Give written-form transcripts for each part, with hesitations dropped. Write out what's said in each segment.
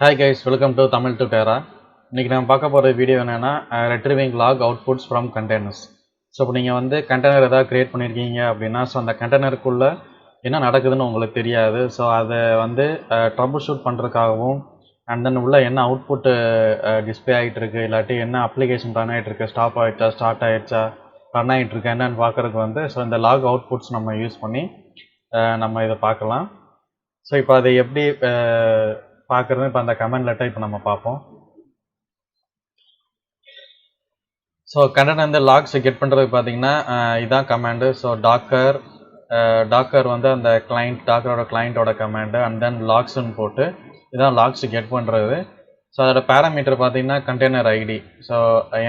Hi guys, welcome to tamiltutera. இன்னைக்கு நம்ம பார்க்க போகிற வீடியோ என்னென்னா retrieving log outputs from containers. So இப்போ நீங்கள் வந்து கண்டெய்னர் ஏதாவது க்ரியேட் பண்ணியிருக்கீங்க அப்படின்னா ஸோ அந்த கண்டெய்னருக்குள்ளே என்ன நடக்குதுன்னு உங்களுக்கு தெரியாது. ஸோ அதை வந்து ட்ரபிள் ஷூட் பண்ணுறதுக்காகவும் அண்ட் தென் உள்ள என்ன அவுட்புட்டு டிஸ்பிளே ஆகிட்டு இருக்கு, இல்லாட்டி என்ன அப்ளிகேஷன் ரன் ஆகிட்டு இருக்கு, ஸ்டாப் ஆகிடுச்சா, ஸ்டார்ட் ஆகிடுச்சா, ரன் ஆகிட்டு இருக்கா என்னன்னு பார்க்குறதுக்கு வந்து ஸோ இந்த லாக் அவுட்புட்ஸ் நம்ம யூஸ் பண்ணி நம்ம இதை பார்க்கலாம். ஸோ இப்போ அதை எப்படி பார்க்குறது இப்போ அந்த கமெண்ட் லெட்டர் இப்போ நம்ம பார்ப்போம். ஸோ கண்டெய்னர் வந்து லாக்ஸ் கெட் பண்ணுறதுக்கு பார்த்தீங்கன்னா இதான் கமாண்டு. ஸோ டாக்கர் வந்து அந்த டாக்கரோட கிளைண்ட்டோட கமாண்டு அண்ட் தென் லாக்ஸ்ன்னு போட்டு இதான் லாக்ஸ் கெட் பண்ணுறது. ஸோ அதோட பேராமீட்டர் பார்த்தீங்கன்னா கண்டெய்னர் ஐடி. ஸோ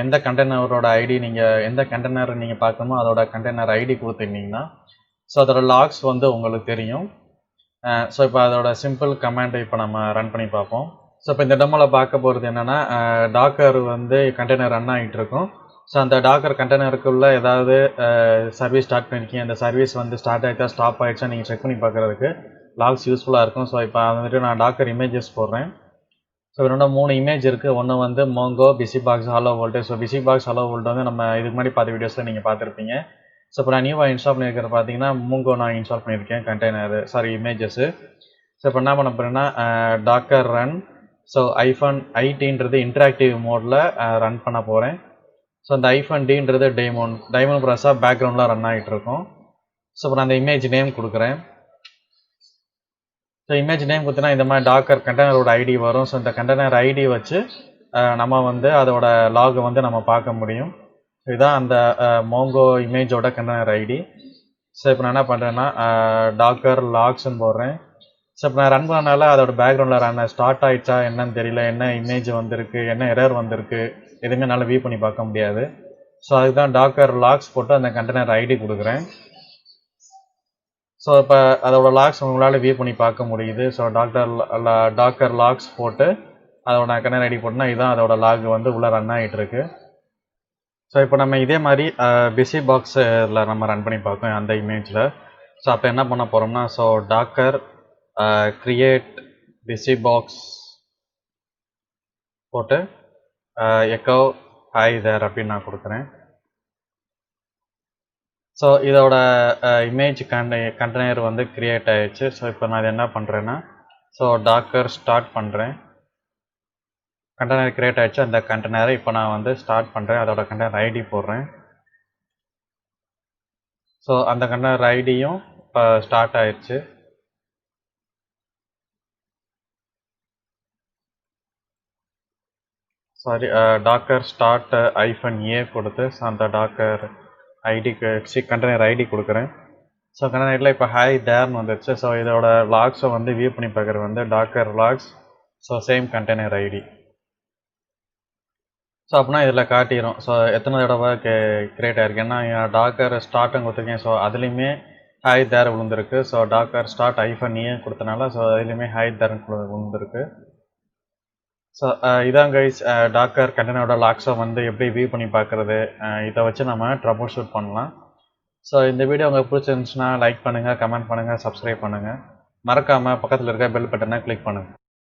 எந்த கண்டெய்னரோட ஐடி நீங்கள் எந்த கண்டெய்னர் நீங்கள் பார்க்கணுமோ அதோட கண்டெய்னர் ஐடி கொடுத்துருந்தீங்கன்னா ஸோ அதோட லாக்ஸ் வந்து உங்களுக்கு தெரியும். ஸோ இப்போ அதோட சிம்பிள் கமாண்டை இப்போ நம்ம ரன் பண்ணி பார்ப்போம். ஸோ இப்போ இந்த டெமோவில் பார்க்க போகிறது என்னென்னா டாக்கர் வந்து கண்டெய்னர் ரன் ஆகிட்டு இருக்கும். ஸோ அந்த டாக்கர் கண்டெய்னருக்குள்ளே ஏதாவது சர்வீஸ் ஸ்டார்ட் பண்ணியிருக்கீங்க, அந்த சர்வீஸ் வந்து ஸ்டார்ட் ஆகிட்டா ஸ்டாப் ஆகிடுச்சா நீங்கள் செக் பண்ணி பார்க்குறதுக்கு லாக்ஸ் யூஸ்ஃபுல்லாக இருக்கும். ஸோ இப்போ வந்துட்டு நான் டாக்கர் இமேஜஸ் போடுறேன். ஸோ என்னோட 3 இமேஜ் இருக்குது. ஒன்று வந்து Mongo, busybox, hello world. So busybox, hello world வந்து நம்ம இதுக்கு முன்னாடி பார்த்த வீடியோஸில் நீங்கள் பார்த்துருப்பீங்க. ஸோ இப்போ நான் நியூவாக இன்ஸ்டால் பண்ணியிருக்கிறது பார்த்தீங்கன்னா மூங்கோ நான் இன்ஸ்டால் பண்ணியிருக்கேன் இமேஜஸ்ஸு. ஸோ இப்போ என்ன பண்ண போகிறேன்னா docker run. So -it interactive மோடில் ரன் பண்ண போகிறேன். ஸோ அந்த -d டைமண்ட் ப்ராஸாக பேக்ரவுண்டில் ரன் ஆகிட்டு இருக்கும். ஸோ இப்போ நான் அந்த இமேஜ் நேம் கொடுக்குறேன். ஸோ இமேஜ் நேம் கொடுத்தனா இந்த மாதிரி டாக்கர் கண்டெய்னரோட ஐடி வரும். ஸோ இந்த கண்டெய்னர் ஐடி வச்சு நம்ம வந்து அதோட லாகை வந்து நம்ம பார்க்க முடியும். இதுதான் அந்த மோங்கோ இமேஜோட கண்டெய்னர் ஐடி. ஸோ இப்போ நான் என்ன பண்ணுறேன்னா டாக்கர் லாக்ஸ்ன்னு போடுறேன். ஸோ இப்போ நான் ரன் பண்ணனால அதோட பேக்ரவுண்டில் ரன் ஸ்டார்ட் ஆகிடுச்சா என்னன்னு தெரியல, என்ன இமேஜ் வந்திருக்கு, என்ன எரர் வந்திருக்கு, எதுவுமே என்னால் வியூ பண்ணி பார்க்க முடியாது. ஸோ அதுக்கு தான் டாக்கர் லாக்ஸ் போட்டு அந்த கண்டெய்னர் ஐடி கொடுக்குறேன். ஸோ இப்போ அதோட லாக்ஸ் உங்களால் வியூ பண்ணி பார்க்க முடியுது. ஸோ டாக்கர் லாக்ஸ் போட்டு அதோட கண்டெய்னர் ஐடி போட்டுனா இதுதான் அதோட லாக் வந்து உள்ளே ரன் ஆகிட்டு இருக்கு. ஸோ இப்போ நம்ம இதே மாதிரி பிஸி பாக்ஸில் நம்ம ரன் பண்ணி பார்க்கோம் அந்த இமேஜில். ஸோ அப்போ என்ன பண்ண போகிறோம்னா so docker create busybox போட்டு எக்கோ ஹாய் தேர் அப்படின்னு நான் கொடுக்குறேன். ஸோ இதோட இமேஜ் கண்டெய்னர் வந்து கிரியேட் ஆகிடுச்சு. ஸோ இப்போ நான் இது என்ன பண்ணுறேன்னா ஸோ டாக்கர் ஸ்டார்ட் பண்ணுறேன். கண்டெய்னர் கிரியேட் ஆகிடுச்சு. அந்த கண்டெய்னரை இப்போ நான் வந்து ஸ்டார்ட் பண்ணுறேன். அதோட கண்டெய்னர் ஐடி போடுறேன். ஸோ அந்த கண்டெய்னர் ஐடியும் இப்போ ஸ்டார்ட் ஆகிடுச்சு. சாரி டாக்கர் ஸ்டார்ட் -a கொடுத்து அந்த டாக்கர் ஐடிக்கு கண்டெய்னர் ஐடி கொடுக்குறேன். ஸோ கண்டெய்னர் ஐடியில் இப்போ ஹாய் தேர்னு வந்துடுச்சு. ஸோ இதோட லாக்ஸை வந்து வியூ பண்ணி பார்க்குறது வந்து docker logs. So same container ID. So அப்படின்னா இதில் காட்டிடும் ஸோ எத்தனை தடவை கிரியேட் ஆகிருக்கு. ஏன்னா டாக்கர் ஸ்டார்ட்டும் கொடுத்துருக்கேன். ஸோ அதுலேயுமே ஹாய் தேர் விழுந்திருக்கு. ஸோ டாக்கர் ஸ்டார்ட் -a கொடுத்தனால ஸோ அதுலேயுமே ஹாய் தேர்னு விழுந்திருக்கு. ஸோ இதான் கைஸ் டாக்கர் கண்டெய்னரோட லாக்ஸை வந்து எப்படி வியூ பண்ணி பார்க்குறது, இதை வச்சு நம்ம ட்ரபிள் ஷூட் பண்ணலாம். ஸோ இந்த வீடியோ உங்களுக்கு பிடிச்சிருந்துச்சுன்னா லைக் பண்ணுங்கள், கமெண்ட் பண்ணுங்கள், சப்ஸ்கிரைப் பண்ணுங்கள். மறக்காமல் பக்கத்தில் இருக்க பெல் பட்டனை கிளிக் பண்ணுங்கள்.